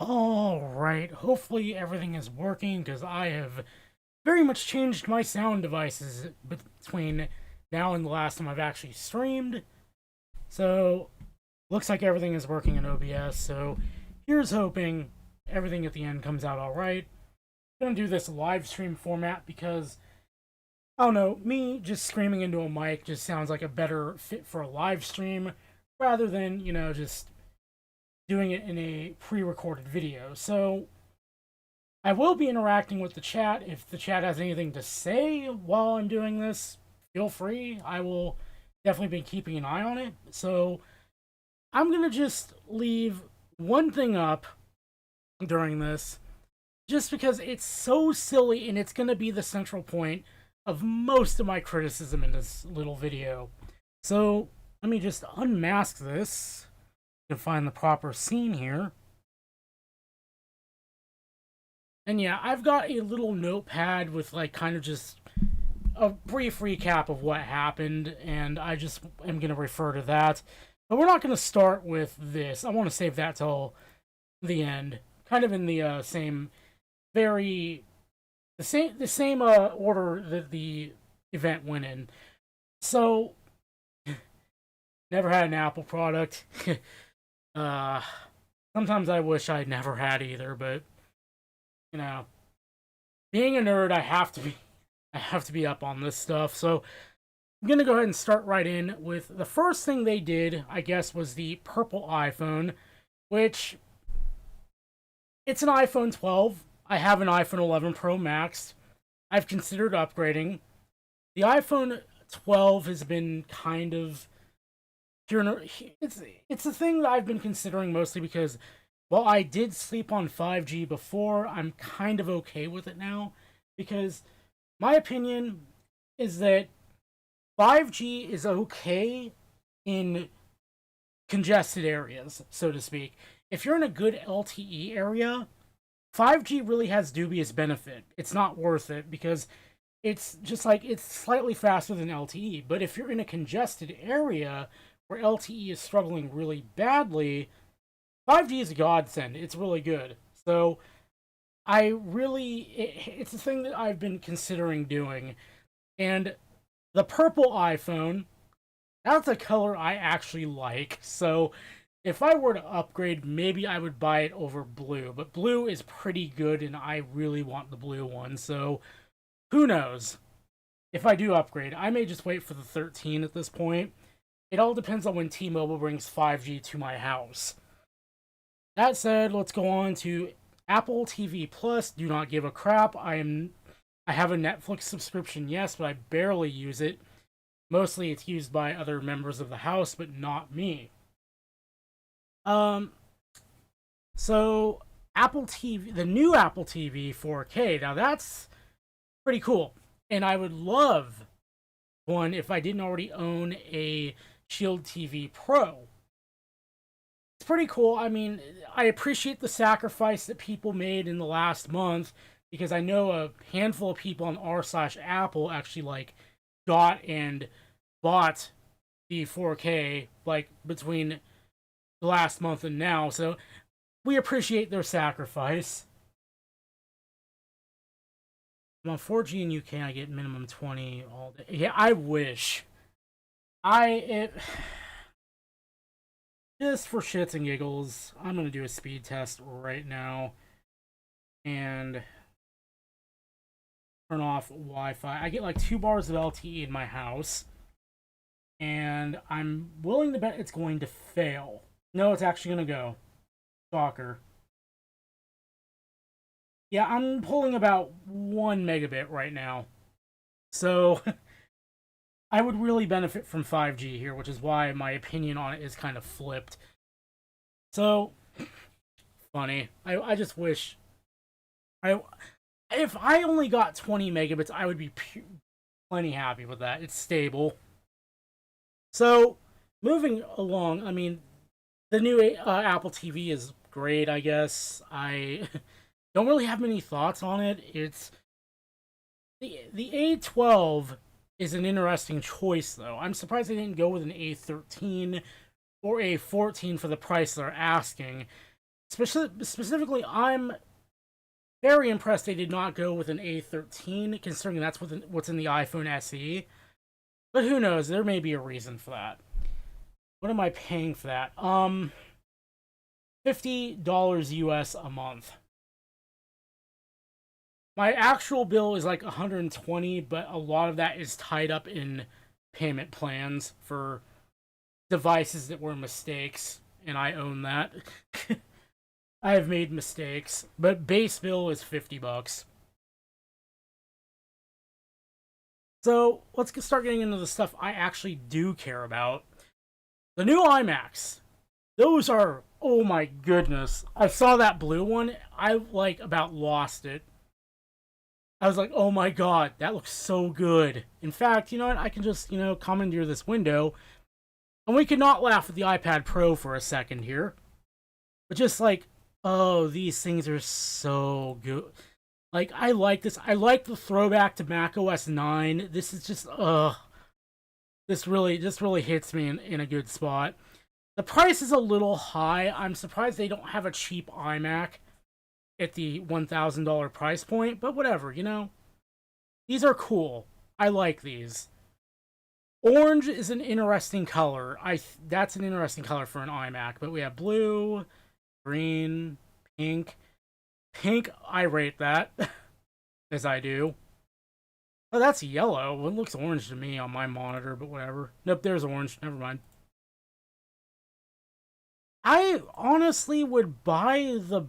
Alright, hopefully everything is working because I have very much changed my sound devices between now and the last time I've actually streamed. So, looks like everything is working in OBS, so here's hoping everything at the end comes out alright. I'm gonna do this live stream format because, I don't know, me just screaming into a mic just sounds like a better fit for a live stream rather than, just doing it in a pre-recorded video. So I will be interacting with the chat. If the chat has anything to say while I'm doing this, feel free. I will definitely be keeping an eye on it. So I'm gonna just leave one thing up during this just because it's so silly and it's gonna be the central point of most of my criticism in this little video. So let me just unmask this to find the proper scene here. And yeah, I've got a little notepad with like kind of just a brief recap of what happened, and I just am going to refer to that. But we're not going to start with this. I want to save that till the end, kind of in the same order that the event went in. So, never had an Apple product. Sometimes I wish I never had either, but being a nerd, I have to be up on this stuff. So I'm gonna go ahead and start right in with the first thing they did, I guess, was the purple iPhone, which it's an iPhone 12. I have an iPhone 11 Pro Max. I've considered upgrading. The iPhone 12 has been kind of it's a thing that I've been considering mostly because while I did sleep on 5G before, I'm kind of okay with it now because my opinion is that 5G is okay in congested areas, so to speak. If you're in a good LTE area, 5G really has dubious benefit. It's not worth it because it's just like it's slightly faster than LTE. But if you're in a congested area where LTE is struggling really badly, 5G is a godsend. It's really good. So it's a thing that I've been considering doing. And the purple iPhone, that's a color I actually like. So if I were to upgrade, maybe I would buy it over blue. But blue is pretty good, and I really want the blue one. So who knows? If I do upgrade, I may just wait for the 13 at this point. It all depends on when T-Mobile brings 5G to my house. That said, let's go on to Apple TV Plus. Do not give a crap. I have a Netflix subscription, yes, but I barely use it. Mostly it's used by other members of the house, but not me. So Apple TV, the new Apple TV 4K. Now that's pretty cool. And I would love one if I didn't already own a Shield TV Pro. It's pretty cool. I mean, I appreciate the sacrifice that people made in the last month because I know a handful of people on r/Apple actually like got and bought the 4K like between the last month and now. So we appreciate their sacrifice. I'm on 4G in UK. I get minimum 20 all day. Yeah, I wish. Just for shits and giggles, I'm gonna do a speed test right now and turn off Wi-Fi. I get like 2 bars of LTE in my house, and I'm willing to bet it's going to fail. No, it's actually gonna go. Shocker. Yeah, I'm pulling about 1 megabit right now. So I would really benefit from 5G here, which is why my opinion on it is kind of flipped. So funny. I just wish if I only got 20 megabits, I would be plenty happy with that. It's stable. So moving along, I mean, the new Apple TV is great, I guess. I don't really have many thoughts on it. It's the A12 is an interesting choice, though. I'm surprised they didn't go with an A13 or A14 for the price they're asking. Specifically, I'm very impressed they did not go with an A13, considering that's what's in the iPhone SE. But who knows? There may be a reason for that. What am I paying for that? $50 US a month. My actual bill is like 120, but a lot of that is tied up in payment plans for devices that were mistakes, and I own that. I have made mistakes, but base bill is $50. So let's start getting into the stuff I actually do care about. The new Imacs. Those are, oh my goodness. I saw that blue one. I like about lost it. I was like, oh my god, that looks so good. In fact, you know what? I can just, commandeer this window. And we could not laugh at the iPad Pro for a second here. But just like, oh, these things are so good. Like, I like this. I like the throwback to Mac OS 9. This is just, this really hits me in a good spot. The price is a little high. I'm surprised they don't have a cheap iMac at the $1,000 price point, but whatever, These are cool. I like these. Orange is an interesting color. That's an interesting color for an iMac, but we have blue, green, pink. Pink, I rate that, as I do. Oh, that's yellow. It looks orange to me on my monitor, but whatever. Nope, there's orange. Never mind. I honestly would buy the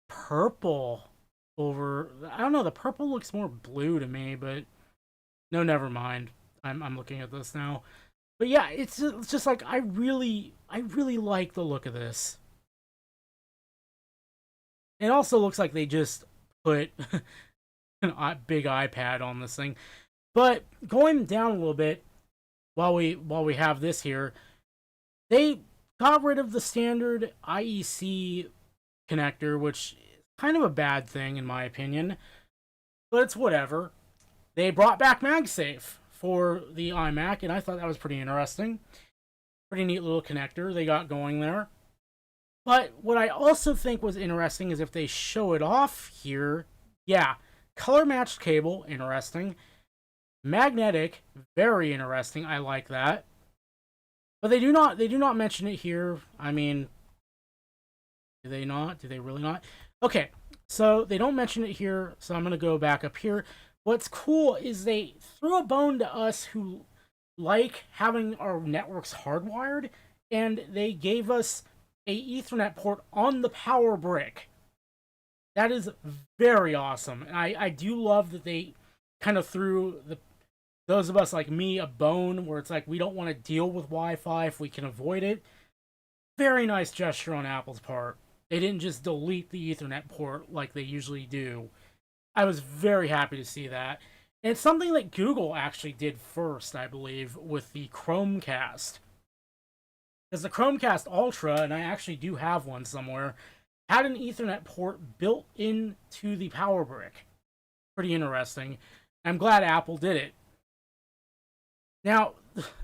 purple over. I don't know. The purple looks more blue to me, but no, never mind. I'm looking at this now, but yeah, it's just like I really like the look of this. It also looks like they just put a big iPad on this thing. But going down a little bit, while we have this here, they got rid of the standard IEC connector, which is kind of a bad thing in my opinion, but it's whatever. They brought back MagSafe for the iMac, and I thought that was pretty interesting. Pretty neat little connector they got going there. But what I also think was interesting is if they show it off here, yeah, color matched cable, interesting. Magnetic, very interesting. I like that. But they do not mention it here. I mean, do they not? Do they really not? Okay, so they don't mention it here, so I'm going to go back up here. What's cool is they threw a bone to us who like having our networks hardwired, and they gave us a Ethernet port on the power brick. That is very awesome. And I do love that they kind of threw those of us like me a bone where it's like we don't want to deal with Wi-Fi if we can avoid it. Very nice gesture on Apple's part. They didn't just delete the Ethernet port like they usually do. I was very happy to see that. And it's something that Google actually did first, I believe, with the Chromecast. Because the Chromecast Ultra, and I actually do have one somewhere, had an Ethernet port built into the power brick. Pretty interesting. I'm glad Apple did it. Now,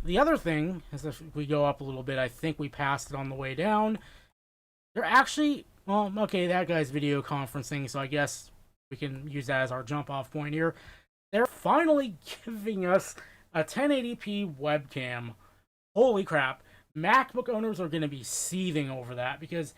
the other thing is if we go up a little bit, I think we passed it on the way down. They're actually, well, okay, that guy's video conferencing, so I guess we can use that as our jump-off point here. They're finally giving us a 1080p webcam. Holy crap. MacBook owners are going to be seething over that because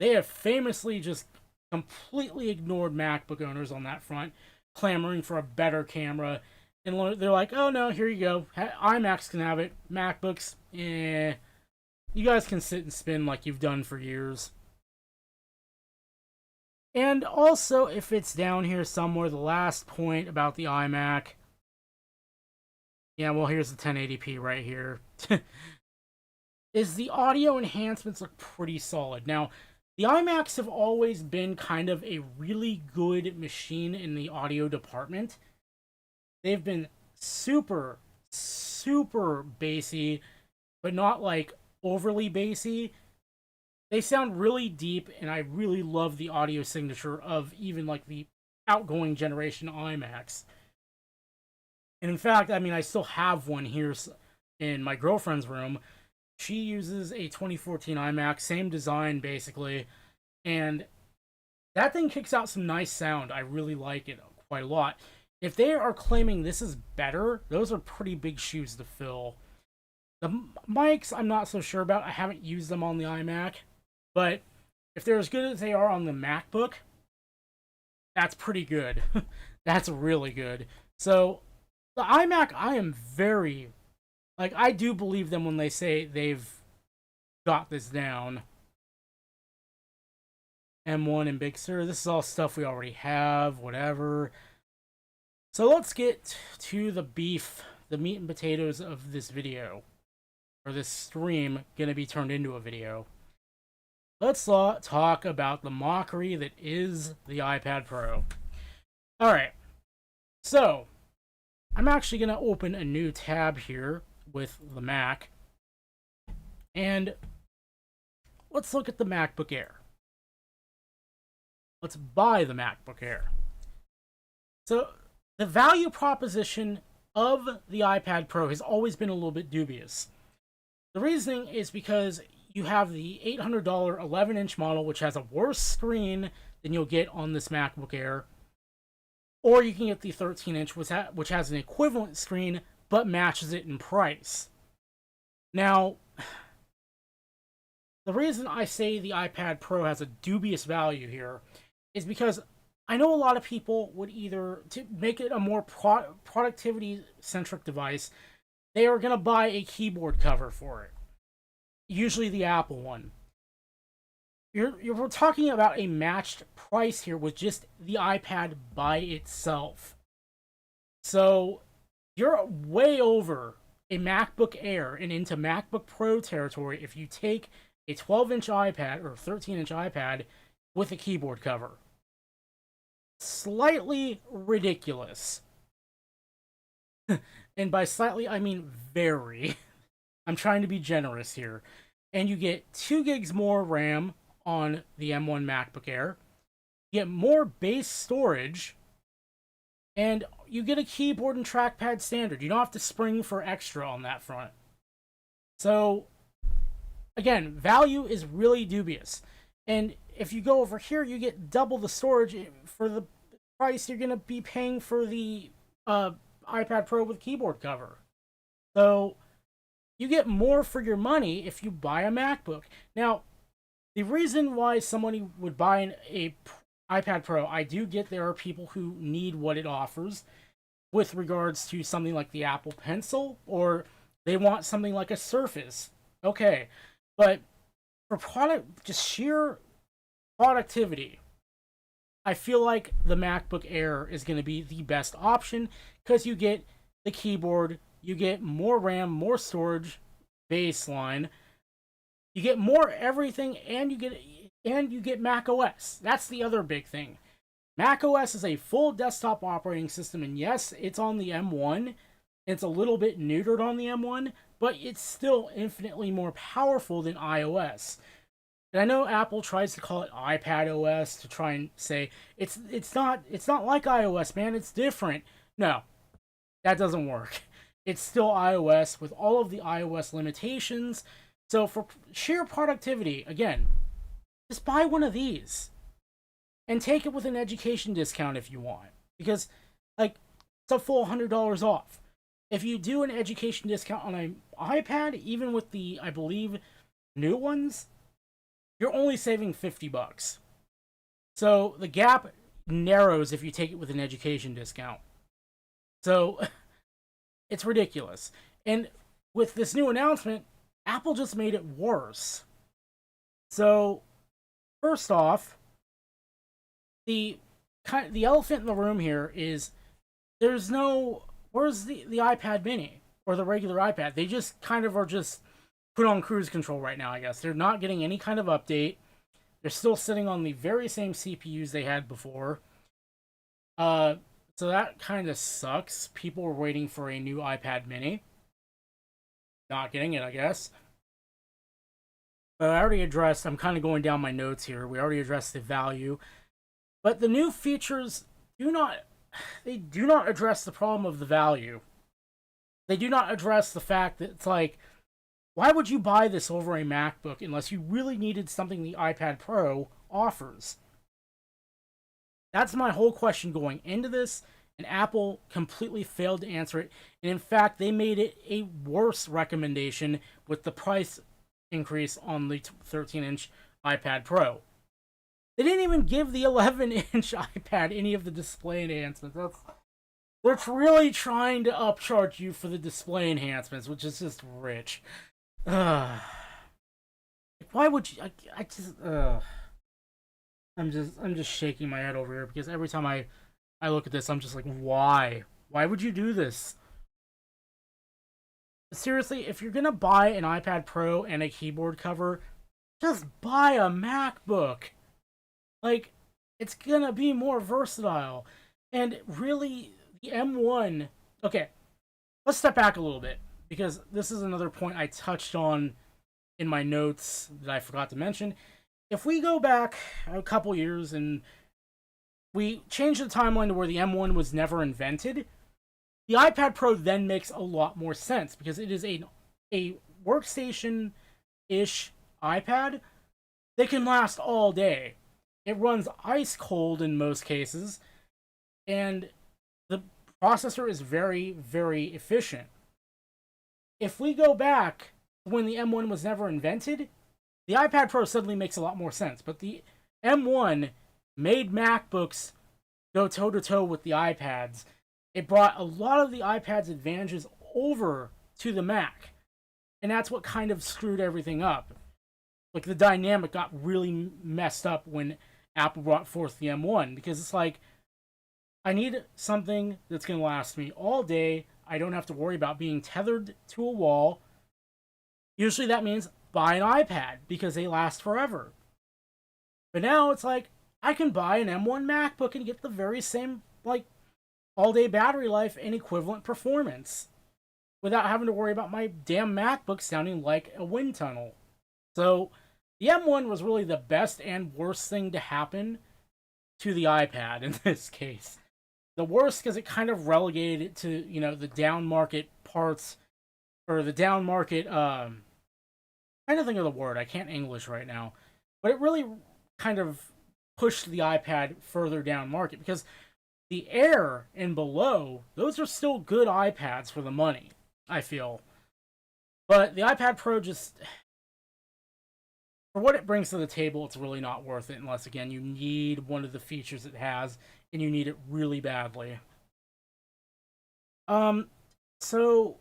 they have famously just completely ignored MacBook owners on that front, clamoring for a better camera. And they're like, oh no, here you go. iMacs can have it. MacBooks, you guys can sit and spin like you've done for years. And also, if it's down here somewhere, the last point about the iMac. Yeah, well, here's the 1080p right here. Is the audio enhancements look pretty solid. Now, the iMacs have always been kind of a really good machine in the audio department. They've been super, super bassy, but not like overly bassy. They sound really deep, and I really love the audio signature of even like the outgoing generation iMacs. And in fact, I mean, I still have one here in my girlfriend's room. She uses a 2014 iMac, same design basically, And that thing kicks out some nice sound. I really like it quite a lot. If they are claiming this is better, those are pretty big shoes to fill. The mics, I'm not so sure about. I haven't used them on the iMac. But if they're as good as they are on the MacBook, that's pretty good. That's really good. So, the iMac, I am very... Like, I do believe them when they say they've got this down. M1 and Big Sur, this is all stuff we already have, whatever. So let's get to the beef, the meat and potatoes of this video. Or this stream, gonna be turned into a video. Let's talk about the mockery that is the iPad Pro. Alright, so I'm actually going to open a new tab here with the Mac. And let's look at the MacBook Air. Let's buy the MacBook Air. So the value proposition of the iPad Pro has always been a little bit dubious. The reasoning is because you have the $800 11-inch model, which has a worse screen than you'll get on this MacBook Air. Or you can get the 13-inch, which has an equivalent screen, but matches it in price. Now, the reason I say the iPad Pro has a dubious value here is because I know a lot of people would either, to make it a more productivity-centric device, they are going to buy a keyboard cover for it. Usually the Apple one. We're talking about a matched price here with just the iPad by itself. So you're way over a MacBook Air and into MacBook Pro territory if you take a 12-inch iPad or 13-inch iPad with a keyboard cover. Slightly ridiculous. And by slightly, I mean very. I'm trying to be generous here. And you get 2 gigs more RAM on the M1 MacBook Air. You get more base storage. And you get a keyboard and trackpad standard. You don't have to spring for extra on that front. So, again, value is really dubious. And if you go over here, you get double the storage for the price you're going to be paying for the iPad Pro with keyboard cover. So, you get more for your money if you buy a MacBook. Now, the reason why somebody would buy an iPad Pro, I do get there are people who need what it offers with regards to something like the Apple Pencil, or they want something like a Surface. Okay, but for just sheer productivity, I feel like the MacBook Air is going to be the best option because you get the keyboard, you get more RAM, more storage, baseline, you get more everything, and you get Mac OS. That's the other big thing. Mac OS is a full desktop operating system, and yes, it's on the M1. It's a little bit neutered on the M1, but it's still infinitely more powerful than iOS. And I know Apple tries to call it iPad OS to try and say it's not like iOS, man. It's different. No, that doesn't work. It's still iOS with all of the iOS limitations. So for sheer productivity, again, just buy one of these and take it with an education discount if you want, because like it's a full $100 off. If you do an education discount on an iPad, even with the, I believe, new ones, you're only saving $50. So the gap narrows if you take it with an education discount. So it's ridiculous. And with this new announcement, Apple just made it worse. So first off, the elephant in the room here is where's the iPad mini or the regular iPad? They just kind of are just put on cruise control right now, I guess. They're not getting any kind of update. They're still sitting on the very same CPUs they had before. So that kind of sucks. People were waiting for a new iPad mini. Not getting it, I guess. But I already addressed, I'm kind of going down my notes here. We already addressed the value. But the new features do not address the problem of the value. They do not address the fact that it's like, why would you buy this over a MacBook unless you really needed something the iPad Pro offers? That's my whole question going into this, and Apple completely failed to answer it. And in fact, they made it a worse recommendation with the price increase on the 13-inch iPad Pro. They didn't even give the 11-inch iPad any of the display enhancements. They're really trying to upcharge you for the display enhancements, which is just rich. Why would you? I'm just shaking my head over here because every time I look at this, I'm just like, why? Why would you do this? Seriously, if you're gonna buy an iPad Pro and a keyboard cover, just buy a MacBook. Like, it's gonna be more versatile. And really, the M1... Okay, let's step back a little bit, because this is another point I touched on in my notes that I forgot to mention. If we go back a couple years and we change the timeline to where the M1 was never invented, the iPad Pro then makes a lot more sense, because it is a workstation-ish iPad that can last all day. It runs ice cold in most cases, and the processor is very, very efficient. If we go back when the M1 was never invented, the iPad Pro suddenly makes a lot more sense. But the M1 made MacBooks go toe-to-toe with the iPads. It brought a lot of the iPad's advantages over to the Mac. And that's what kind of screwed everything up. Like, the dynamic got really messed up when Apple brought forth the M1. Because it's like, I need something that's going to last me all day. I don't have to worry about being tethered to a wall. Usually that means buy an iPad, because they last forever. But now it's like, I can buy an M1 MacBook and get the very same, like, all-day battery life and equivalent performance without having to worry about my damn MacBook sounding like a wind tunnel. So, the M1 was really the best and worst thing to happen to the iPad in this case. The worst because it kind of relegated it to, you know, the down market parts, or the down market, I'm trying to think of the word, I can't English right now, but it really kind of pushed the iPad further down market, because the Air and below, those are still good iPads for the money, I feel. But the iPad Pro just, for what it brings to the table, it's really not worth it unless, again, you need one of the features it has, and you need it really badly. So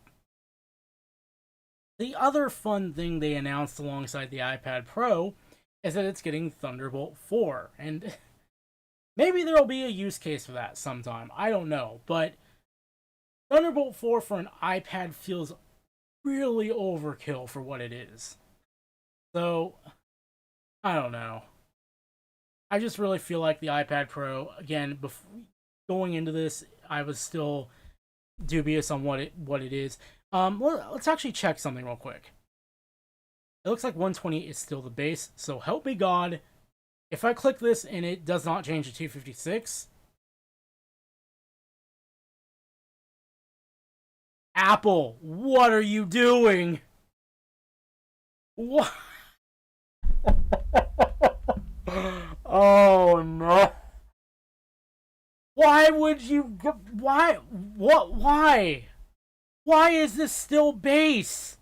the other fun thing they announced alongside the iPad Pro is that it's getting Thunderbolt 4, and maybe there'll be a use case for that sometime. I don't know, but Thunderbolt 4 for an iPad feels really overkill for what it is. So, I don't know. I just really feel like the iPad Pro, again, going into this, I was still dubious on what it is. Let's actually check something real quick. It looks like 128 is still the base, so help me God. If I click this and it does not change to 256, Apple, what are you doing? What? Oh no. Why would you... Why? What? Why? Why is this still base?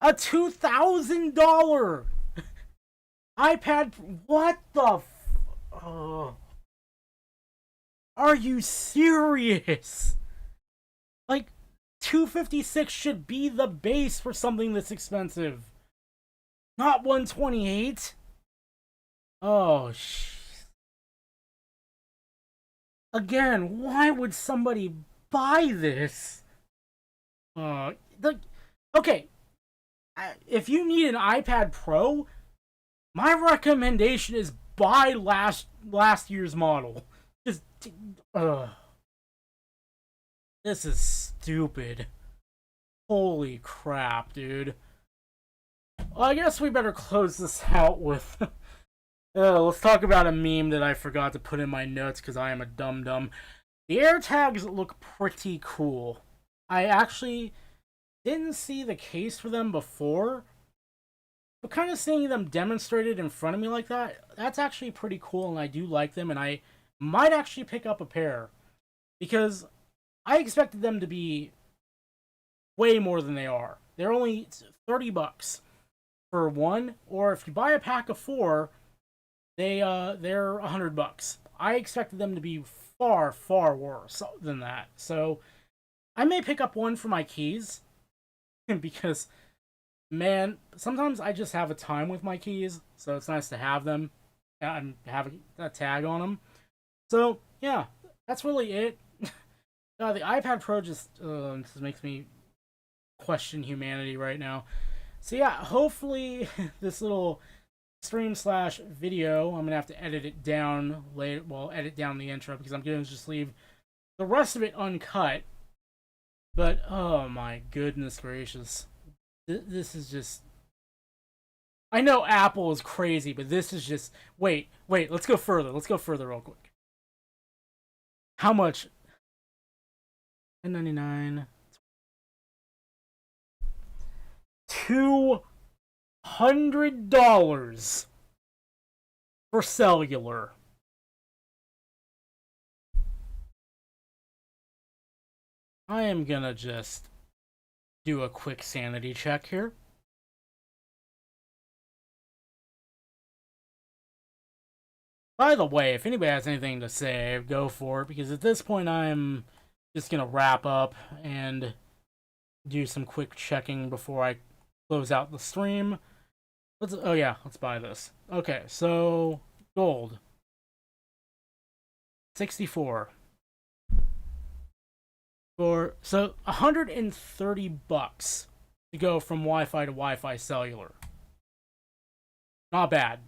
A $2,000 iPad... What the... Are you serious? Like, 256 should be the base for something this expensive. Not 128. Oh, again, why would somebody buy this? Okay, if you need an iPad Pro, my recommendation is buy last year's model. Just, this is stupid. Holy crap, dude. Well, I guess we better close this out with... let's talk about a meme that I forgot to put in my notes because I am a dum-dum. The AirTags look pretty cool. I actually didn't see the case for them before, But kind of seeing them demonstrated in front of me like that, that's actually pretty cool, and I do like them, and I might actually pick up a pair. Because I expected them to be way more than they are. They're only $30 for one, or if you buy a pack of 4, they're $100. I expected them to be far, far worse than that. So I may pick up one for my keys because, man, sometimes I just have a time with my keys, so it's nice to have them and have a tag on them. So yeah, that's really it. The iPad Pro just makes me question humanity right now. So yeah, hopefully this little stream slash video, I'm gonna have to edit it down later. Well, edit down the intro because I'm gonna just leave the rest of it uncut. But oh my goodness gracious, this is just. I know Apple is crazy, but this is just. Wait, let's go further. Let's go further real quick. How much? $10.99. $200 for cellular. I am gonna just do a quick sanity check here. By the way, if anybody has anything to say, go for it, because at this point I'm just gonna wrap up and do some quick checking before I close out the stream. Let's buy this. Okay, so gold. 64. So $130 to go from Wi-Fi to Wi-Fi cellular. Not bad.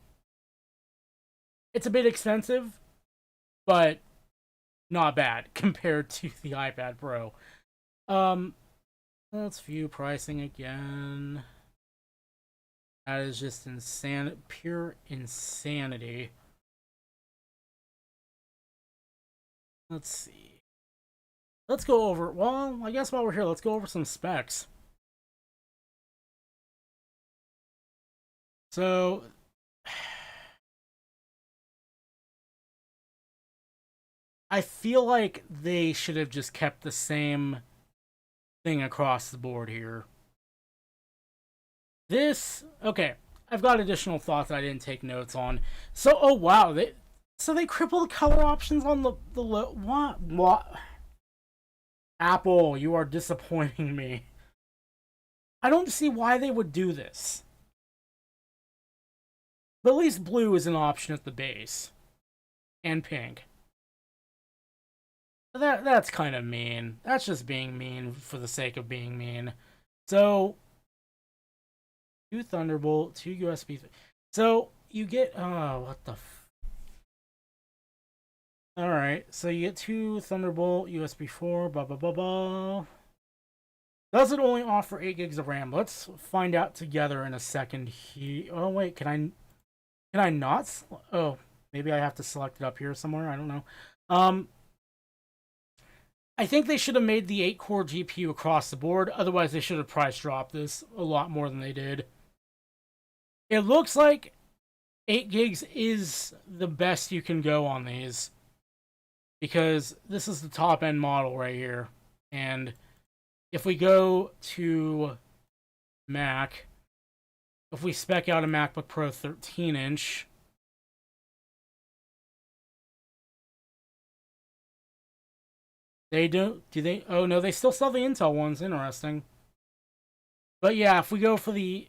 It's a bit expensive, but not bad compared to the iPad Pro. Let's view pricing again. That is just pure insanity. Let's see. Let's go over, well, I guess while we're here, let's go over some specs. So, I feel like they should have just kept the same thing across the board here. Okay, I've got additional thoughts that I didn't take notes on. So, oh wow, they crippled color options on the what? Apple, you are disappointing me. I don't see why they would do this. But at least blue is an option at the base. And pink. That's kind of mean. That's just being mean for the sake of being mean. So, 2 Thunderbolt, 2 USB. So, you get, what the Alright, so you get 2 Thunderbolt, USB 4, blah, blah, blah, blah. Does it only offer 8 gigs of RAM? Let's find out together in a second. Oh, wait, can I not? Oh, maybe I have to select it up here somewhere. I don't know. I think they should have made the 8-core GPU across the board. Otherwise, they should have price dropped this a lot more than they did. It looks like 8 gigs is the best you can go on these. Because this is the top-end model right here. And if we go to Mac, if we spec out a MacBook Pro 13-inch, do they? Oh, no, they still sell the Intel ones. Interesting. But yeah, if we go for the...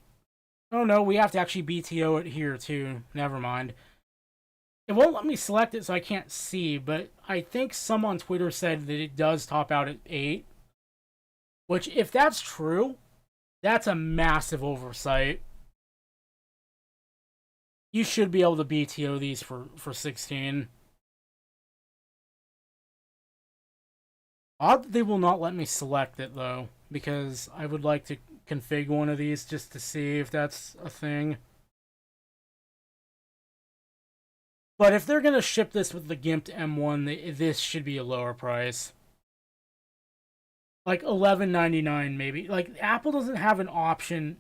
Oh, no, we have to actually BTO it here, too. Never mind. It won't let me select it, so I can't see, but I think someone on Twitter said that it does top out at 8. Which, if that's true, that's a massive oversight. You should be able to BTO these for 16. Odd they will not let me select it, though, because I would like to config one of these just to see if that's a thing. But if they're going to ship this with the GIMP M1, this should be a lower price. Like $11.99 maybe. Like, Apple doesn't have an option.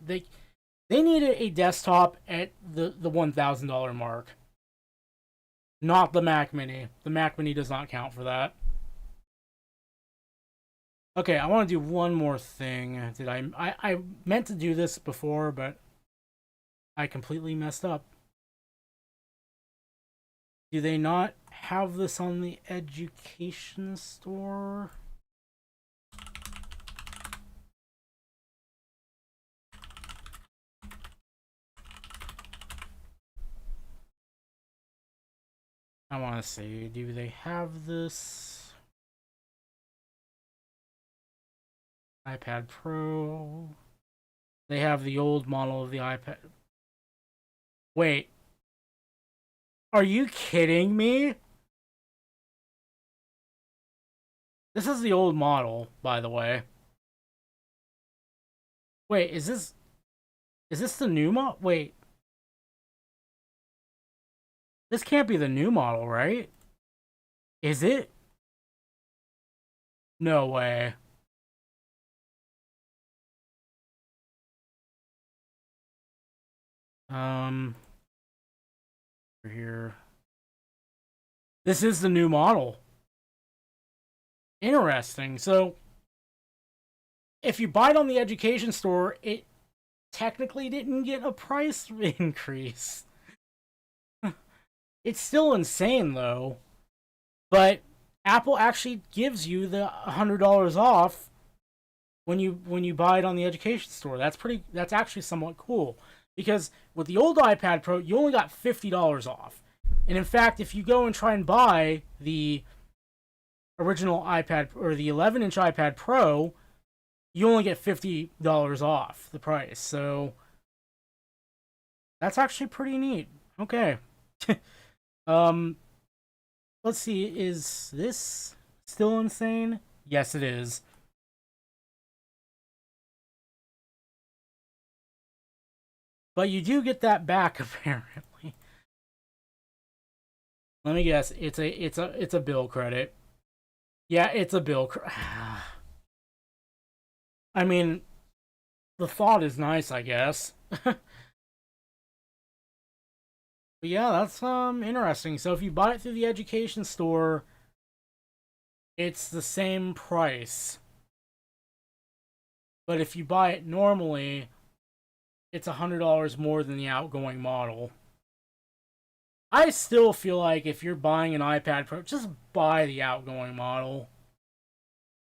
They needed a desktop at the $1,000 mark. Not the Mac Mini. The Mac Mini does not count for that. Okay, I want to do one more thing. I meant to do this before, but I completely messed up. Do they not have this on the education store? I want to see, do they have this? iPad Pro. They have the old model of the iPad. Wait. Are you kidding me? This is the old model, by the way. Wait, is this the new model? Wait. This can't be the new model, right? Is it? No way. Here. This is the new model. Interesting. So, if you buy it on the education store, it technically didn't get a price increase. It's still insane, though. But Apple actually gives you the $100 off when you buy it on the education store. That's actually somewhat cool. Because with the old iPad Pro, you only got $50 off. And in fact, if you go and try and buy the original iPad or the 11-inch iPad Pro, you only get $50 off the price. So that's actually pretty neat. Okay. Let's see, is this still insane? Yes, it is. But you do get that back apparently. Let me guess. It's a bill credit. Yeah, it's a bill credit. I mean, the thought is nice, I guess. But yeah, that's interesting. So if you buy it through the education store, it's the same price. But if you buy it normally, it's $100 more than the outgoing model. I still feel like if you're buying an iPad Pro, just buy the outgoing model.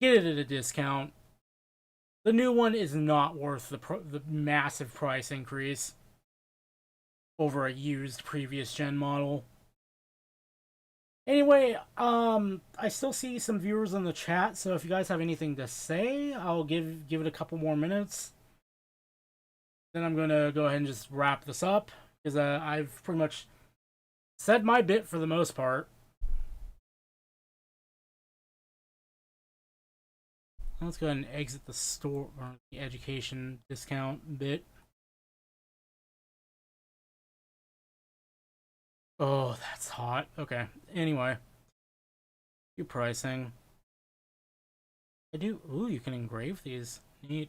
Get it at a discount. The new one is not worth the massive price increase over a used previous gen model. Anyway, I still see some viewers in the chat, so if you guys have anything to say, I'll give it a couple more minutes. Then I'm gonna go ahead and just wrap this up because I've pretty much said my bit for the most part. Let's go ahead and exit the store or the education discount bit. Oh, that's hot. Okay. Anyway. Your pricing. I do. Ooh, you can engrave these. Neat.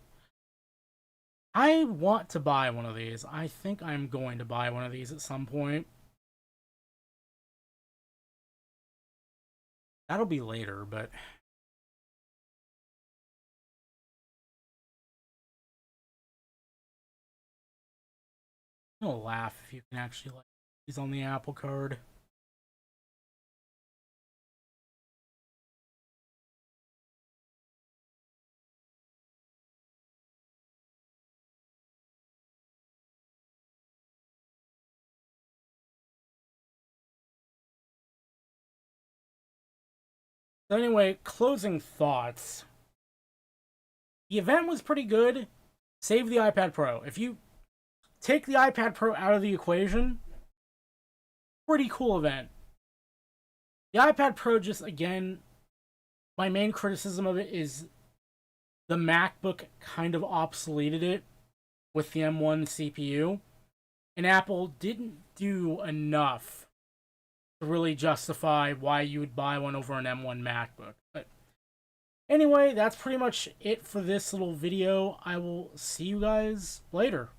I want to buy one of these. I think I'm going to buy one of these at some point. That'll be later, but I'll laugh if you can actually like these on the Apple Card. So anyway, closing thoughts. The event was pretty good. Save the iPad Pro. If you take the iPad Pro out of the equation, pretty cool event. The iPad Pro just, again, my main criticism of it is the MacBook kind of obsoleted it with the M1 CPU. And Apple didn't do enough to really justify why you would buy one over an M1 MacBook. But anyway, that's pretty much it for this little video. I will see you guys later.